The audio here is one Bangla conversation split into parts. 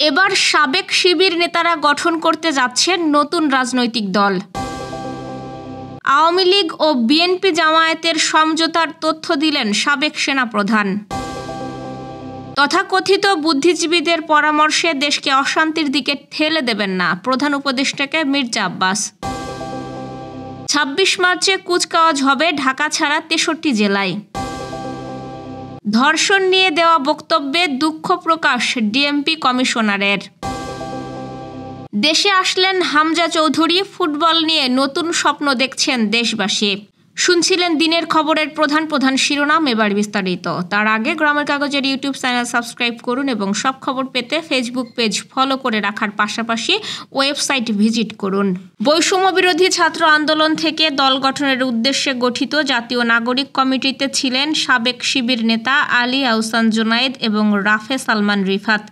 এবার সাবেক শিবির নেতারা গঠন করতে যাচ্ছেন নতুন রাজনৈতিক দল। আওয়ামী লীগ ও বিএনপি জামায়াতের সমঝোতার তথ্য দিলেন সাবেক সেনাপ্রধান। তথাকথিত বুদ্ধিজীবীদের পরামর্শে দেশকে অশান্তির দিকে ঠেলে দেবেন না প্রধান উপদেষ্টাকে মির্জা আব্বাস। ২৬ মার্চে কুচকাওয়াজ হবে ঢাকা ছাড়া ৬৩ জেলায়। ধর্ষণ নিয়ে দেওয়া বক্তব্যে দুঃখ প্রকাশ ডিএমপি কমিশনারের। দেশে আসলেন হামজা চৌধুরী, ফুটবল নিয়ে নতুন স্বপ্ন দেখছেন দেশবাসী। শুনছিলেন দিনের খবরের প্রধান শিরোনাম, এবার বিস্তারিত। তার আগে গ্রামের কাগজের ইউটিউব চ্যানেল সাবস্ক্রাইব করুন এবং সব খবর পেতে ফেসবুক পেজ ফলো করে রাখার পাশাপাশি ওয়েবসাইট ভিজিট করুন। বৈষম্য বিরোধী ছাত্র আন্দোলন থেকে দল গঠনের উদ্দেশ্যে গঠিত জাতীয় নাগরিক কমিটিতে ছিলেন সাবেক শিবির নেতা আলী আহসান জুনায়েদ এবং রাফে সালমান রিফাত।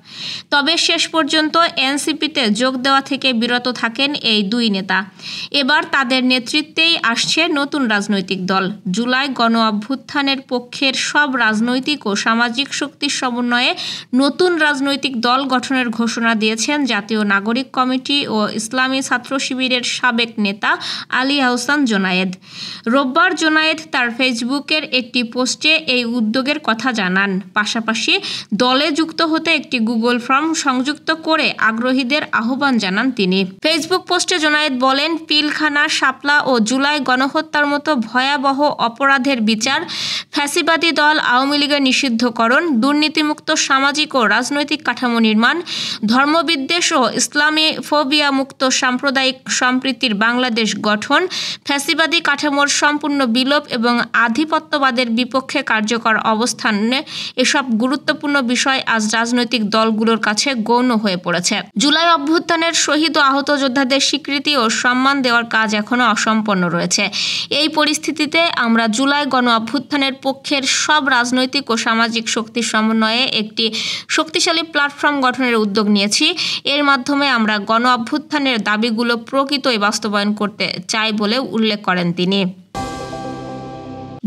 তবে শেষ পর্যন্ত এনসিপিতে যোগ দেওয়া থেকে বিরত থাকেন এই দুই নেতা। এবার তাদের নেতৃত্বেই আসছে নতুন রাজনৈতিক দল। জুলাই গণ অভ্যুত্থানের পক্ষের সব রাজনৈতিক ও সামাজিক শক্তির সমন্বয়ে নতুন রাজনৈতিক দল গঠনের ঘোষণা দিয়েছেন জাতীয় নাগরিক কমিটি ও ইসলামী ছাত্র শিবিরের সাবেক নেতা আলী আহসান জুনায়েদ। রোববার জুনায়েদ তার ফেসবুকের একটি পোস্টে এই উদ্যোগের কথা জানান। পাশাপাশি দলে যুক্ত হতে একটি গুগল ফর্ম সংযুক্ত করে আগ্রহীদের আহ্বান জানান তিনি। ফেসবুক পোস্টে জুনায়েদ বলেন, পিলখানা, শাপলা ও জুলাই গণহত্যার মতো ভয়াবহ অপরাধের বিচার, ফ্যাসিবাদী দল আওয়ামী লীগের নিষিদ্ধকরণ, দুর্নীতিমুক্ত সামাজিক ও রাজনৈতিক কাঠামো নির্মাণ, ধর্মবিদ্বেষ ও ইসলামী ফোবিয়া মুক্ত সাম্প্রদায়িক সম্প্রীতির বাংলাদেশ গঠন, ফ্যাসিবাদী কাঠামোর সম্পূর্ণ বিলোপ এবং আধিপত্যবাদের বিপক্ষে কার্যকর অবস্থান, এসব গুরুত্বপূর্ণ বিষয় আজ রাজনৈতিক দলগুলোর কাছে গৌণ হয়ে পড়েছে। জুলাই অভ্যুত্থানের শহীদ ও আহত যোদ্ধাদের স্বীকৃতি ও সম্মান দেওয়ার কাজ এখনো অসম্পন্ন রয়েছে। এই পরিস্থিতিতে আমরা জুলাই গণ অভ্যুত্থানের পক্ষের সব রাজনৈতিক ও সামাজিক শক্তির সমন্বয়ে একটি শক্তিশালী প্ল্যাটফর্ম গঠনের উদ্যোগ নিয়েছি। এর মাধ্যমে আমরা গণ অভ্যুত্থানের দাবিগুলো প্রকৃতই বাস্তবায়ন করতে চাই বলে উল্লেখ করেন তিনি।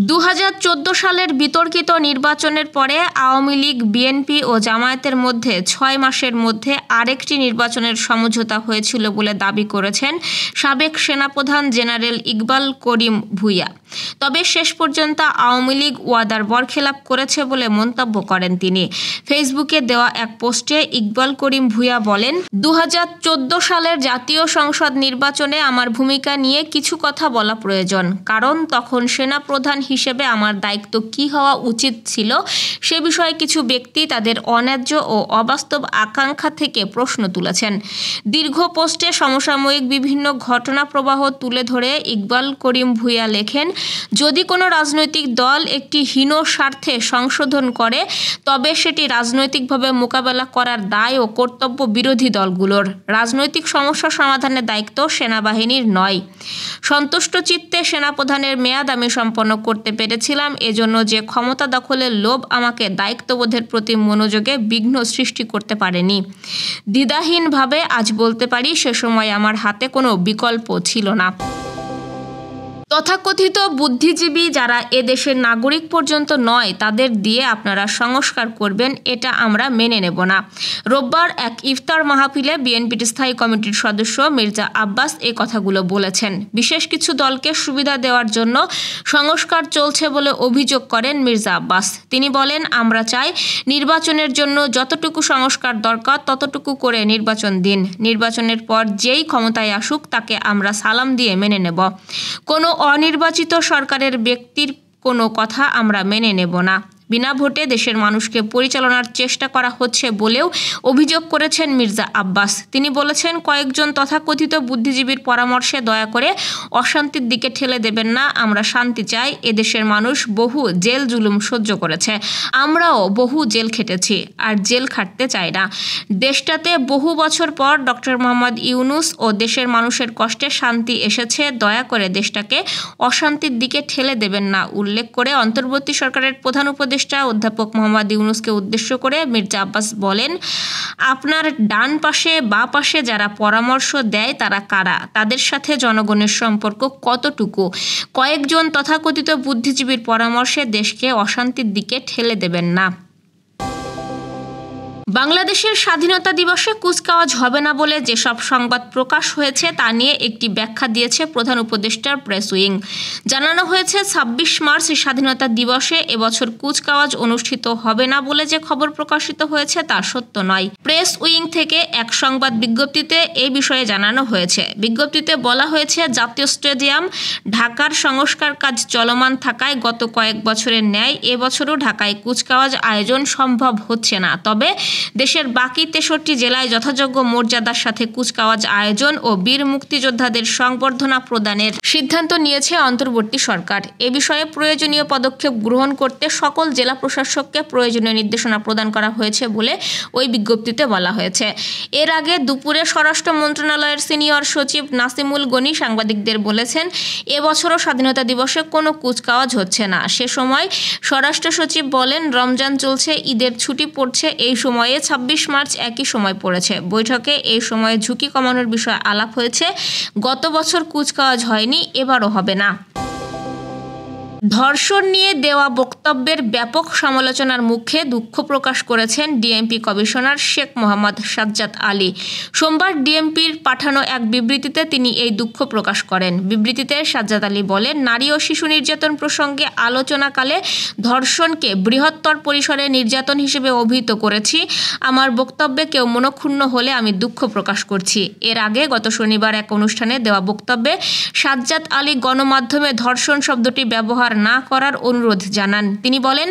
২০১৪ সালের বিতর্কিত নির্বাচনের পরে আওয়ামী লীগ, বিএনপি ও জামায়াতের মধ্যে ৬ মাসের মধ্যে আরেকটি নির্বাচনের সমঝোতা হয়েছিল বলে দাবি করেছেন সাবেক সেনাপ্রধান জেনারেল ইকবাল করিম ভূঁইয়া। তবে শেষ পর্যন্ত আওয়ামী লীগ ওয়াদার বরখেলাপ করেছে বলে মন্তব্য করেন তিনি। ফেসবুকে দেওয়া এক পোস্টে ইকবাল করিম ভূঁইয়া বলেন, ২০১৪ সালের জাতীয় সংসদ নির্বাচনে আমার ভূমিকা নিয়ে কিছু কথা বলা প্রয়োজন, কারণ তখন সেনাপ্রধান হিসেবে আমার দায়িত্ব কী হওয়া উচিত ছিল সে বিষয়ে কিছু ব্যক্তি তাদের অন্যায্য ও অবাস্তব আকাঙ্ক্ষা থেকে প্রশ্ন তুলেছেন। দীর্ঘ পোস্টে সমসাময়িক বিভিন্ন ঘটনা প্রবাহ তুলে ধরে ইকবাল করিম ভূঁইয়া লেখেন, যদি কোনো রাজনৈতিক দল একটি হীন স্বার্থে সংশোধন করে তবে সেটি রাজনৈতিকভাবে মোকাবেলা করার দায় ও কর্তব্য বিরোধী দলগুলোর। রাজনৈতিক সমস্যা সমাধানের দায়িত্ব সেনাবাহিনীর নয়। সন্তুষ্ট চিত্তে সেনাপ্রধানের মেয়াদ আমি সম্পন্ন করতে পেরেছিলাম, এজন্য যে ক্ষমতা দখলের লোভ আমাকে দায়িত্ববোধের প্রতি মনোযোগে বিঘ্ন সৃষ্টি করতে পারেনি। দ্বিধাহীনভাবে আজ বলতে পারি সে সময় আমার হাতে কোনো বিকল্প ছিল না। তথাকথিত বুদ্ধিজীবী যারা এদেশের নাগরিক পর্যন্ত নয় তাদের দিয়ে আপনারা সংস্কার করবেন, এটা আমরা মেনে নেব না। রোববার এক ইফতার মাহফিলে বিএনপির স্থায়ী কমিটির সদস্য মির্জা আব্বাস এই কথাগুলো বলেছেন। বিশেষ কিছু দলকে সুবিধা দেওয়ার জন্য সংস্কার চলছে বলে অভিযোগ করেন মির্জা আব্বাস। তিনি বলেন, আমরা চাই নির্বাচনের জন্য যতটুকু সংস্কার দরকার ততটুকু করে নির্বাচন দিন। নির্বাচনের পর যেই ক্ষমতায় আসুক তাকে আমরা সালাম দিয়ে মেনে নেব। কোনো অনির্বাচিত সরকারের ব্যক্তির কোনো কথা আমরা মেনে নেব না। বিনা ভোটে দেশের মানুষকে পরিচালনার চেষ্টা করা হচ্ছে বলেও অভিযোগ করেছেন মির্জা আব্বাস। তিনি বলেছেন, কয়েকজন তথাকথিত বুদ্ধিজীবীর পরামর্শে দয়া করে অশান্তির দিকে ঠেলে দেবেন না। আমরা শান্তি চাই। এদেশের মানুষ বহু জেল জুলুম সহ্য করেছে, আমরাও বহু জেল খেটেছি, আর জেল খাটতে চাই না। দেশটাতে বহু বছর পর ডক্টর মোহাম্মদ ইউনূস ও দেশের মানুষের কষ্টে শান্তি এসেছে, দয়া করে দেশটাকে অশান্তির দিকে ঠেলে দেবেন না উল্লেখ করে অন্তর্বর্তী সরকারের প্রধান উপদেষ্টা অধ্যাপক মোহাম্মদ ইউনূসকে উদ্দেশ্য করে মির্জা আব্বাস বলেন, আপনার ডান পাশে বা পাশে যারা পরামর্শ দেয় তারা কারা? তাদের সাথে জনগণের সম্পর্ক কতটুকু? কয়েকজন তথাকথিত বুদ্ধিজীবীর পরামর্শে দেশকে অশান্তির দিকে ঠেলে দেবেন না। বাংলাদেশের স্বাধীনতা দিবসে কুচকাওয়াজ হবে না বলে যেসব সংবাদ প্রকাশ হয়েছে তা নিয়ে একটি ব্যাখ্যা দিয়েছে প্রধান উপদেষ্টার প্রেস উইং। জানানো হয়েছে ২৬ মার্চ স্বাধীনতা দিবসে এবছর কুচকাওয়াজ অনুষ্ঠিত হবে না বলে যে খবর প্রকাশিত হয়েছে তা সত্য নয়। প্রেস উইং থেকে এক সংবাদ বিজ্ঞপ্তিতে এই বিষয়ে জানানো হয়েছে। বিজ্ঞপ্তিতে বলা হয়েছে, জাতীয় স্টেডিয়াম ঢাকার সংস্কার কাজ চলমান থাকায় গত কয়েক বছরের ন্যায় এবছরও ঢাকায় কুচকাওয়াজ আয়োজন সম্ভব হচ্ছে না। তবে দেশের বাকি ৬৩ জেলায় যথাযোগ্য মর্যাদার সাথে কুচকাওয়াজ আয়োজন ও বীর মুক্তিযোদ্ধাদের সংবর্ধনা প্রদানের সিদ্ধান্ত নিয়েছে অন্তর্বর্তী সরকার। এ বিষয়ে প্রয়োজনীয় পদক্ষেপ গ্রহণ করতে সকল জেলা প্রশাসককে প্রয়োজনীয় নির্দেশনা প্রদান করা হয়েছে বলে ওই বিজ্ঞপ্তিতে বলা হয়েছে। এর আগে দুপুরে স্বরাষ্ট্র মন্ত্রণালয়ের সিনিয়র সচিব নাসিমুল গনি সাংবাদিকদের বলেছেন, এবছরও স্বাধীনতা দিবসে কোনো কুচকাওয়াজ হচ্ছে না। সে সময় স্বরাষ্ট্র সচিব বলেন, রমজান চলছে, ঈদের ছুটি পড়ছে, এই সময়ে ২৬ মার্চ একই সময় পড়েছে। বৈঠকে এই সময়ে ঝুঁকি কমানোর বিষয়ে আলাপ হয়েছে। গত বছর কুচকাওয়াজ হয়নি, এবারও হবে না। ধর্ষণ নিয়ে দেওয়া বক্তব্যের ব্যাপক সমালোচনার মুখে দুঃখ প্রকাশ করেছেন ডিএমপি কমিশনার শেখ মোহাম্মদ সাজ্জাদ আলী। সোমবার ডিএমপির পাঠানো এক বিবৃতিতে তিনি এই দুঃখ প্রকাশ করেন। বিবৃতিতে সাজ্জাদ আলী বলেন, নারী ও শিশু নির্যাতন প্রসঙ্গে আলোচনাকালে ধর্ষণকে বৃহত্তর পরিসরে নির্যাতন হিসেবে অভিহিত করেছি। আমার বক্তব্যে কেউ মনক্ষুণ্ণ হলে আমি দুঃখ প্রকাশ করছি। এর আগে গত শনিবার এক অনুষ্ঠানে দেওয়া বক্তব্যে সাজ্জাদ আলী গণমাধ্যমে ধর্ষণ শব্দটি ব্যবহার না করার অনুরোধ জানান। তিনি বলেন,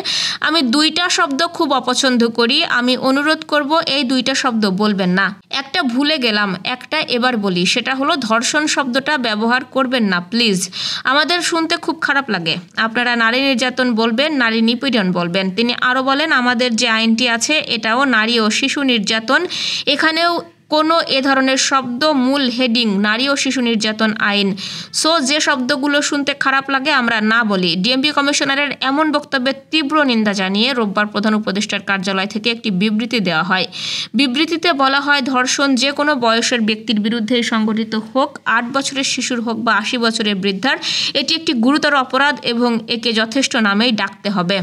আমি দুইটা শব্দ খুব অপছন্দ করি, আমি অনুরোধ করব এই দুইটা শব্দ বলবেন না। একটা ভুলে গেলাম, একটা এবার বলি, সেটা হলো ধর্ষণ শব্দটা ব্যবহার করবেন না প্লিজ। আমাদের শুনতে খুব খারাপ লাগে। আপনারা নারী নির্যাতন বলবেন, নারী নিপীড়ন বলবেন। তিনি আরও বলেন, আমাদের যে আইনটি আছে এটাও নারী ও শিশু নির্যাতন, এখানেও কোনো এ ধরনের শব্দ, মূল হেডিং নারী ও শিশু নির্যাতন আইন। সো যে শব্দগুলো শুনতে খারাপ লাগে আমরা না বলি। ডিএমপি কমিশনারের এমন বক্তব্যের তীব্র নিন্দা জানিয়ে রোববার প্রধান উপদেষ্টার কার্যালয় থেকে একটি বিবৃতি দেওয়া হয়। বিবৃতিতে বলা হয়, ধর্ষণ যে কোনো বয়সের ব্যক্তির বিরুদ্ধেই সংঘটিত হোক, ৮ বছরের শিশুর হোক বা ৮০ বছরের বৃদ্ধার, এটি একটি গুরুতর অপরাধ এবং একে যথেষ্ট নামেই ডাকতে হবে।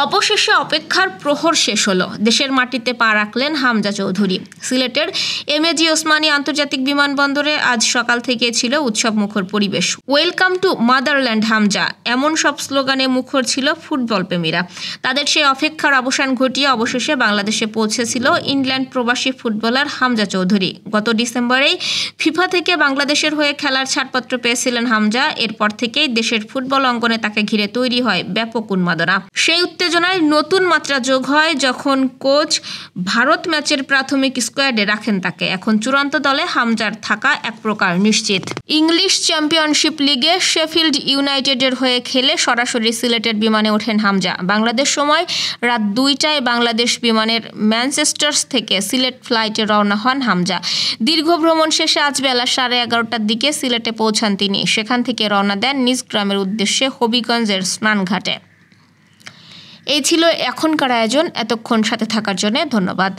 অবশেষে অপেক্ষার প্রহর শেষ হলো। দেশের মাটিতে পা রাখলেন হামজা চৌধুরী। সিলেটের এমএজি ওসমানী আন্তর্জাতিক বিমানবন্দরে আজ সকাল থেকে ছিল উৎসব মুখর পরিবেশ। ওয়েলকাম টু মাদারল্যান্ড হামজা, এমন সব স্লোগানে মুখর ছিল ফুটবল প্রেমীরা। তাদের সেই অপেক্ষার অবসান ঘটিয়ে অবশেষে বাংলাদেশে পৌঁছেছিল ইংল্যান্ড প্রবাসী ফুটবলার হামজা চৌধুরী। গত ডিসেম্বরেই ফিফা থেকে বাংলাদেশের হয়ে খেলার ছাড়পত্র পেয়েছিলেন হামজা। এরপর থেকেই দেশের ফুটবল অঙ্গনে তাকে ঘিরে তৈরি হয় ব্যাপক উন্মাদনা। সেই উত্তেজনায় নতুন মাত্রা যোগ হয় যখন কোচ ভারত ম্যাচের প্রাথমিক স্কোয়াডে রাখেন তাকে। এখন চূড়ান্ত দলে হামজার থাকা এক প্রকার নিশ্চিত। ইংলিশ চ্যাম্পিয়নশিপ লিগে শেফিল্ড ইউনাইটেডের হয়ে খেলে সরাসরি সিলেটের বিমানে ওঠেন হামজা। বাংলাদেশ সময় রাত ২টায় বাংলাদেশ বিমানের ম্যানচেস্টার থেকে সিলেট ফ্লাইটে রওনা হন হামজা। দীর্ঘ ভ্রমণ শেষে আজ বেলা 11:30টার দিকে সিলেটে পৌঁছান তিনি। সেখান থেকে রওনা দেন নিজ গ্রামের উদ্দেশ্যে হবিগঞ্জের স্নানঘাটে। এই ছিল এখনকার আয়োজন। এতক্ষণ সাথে থাকার জন্য ধন্যবাদ।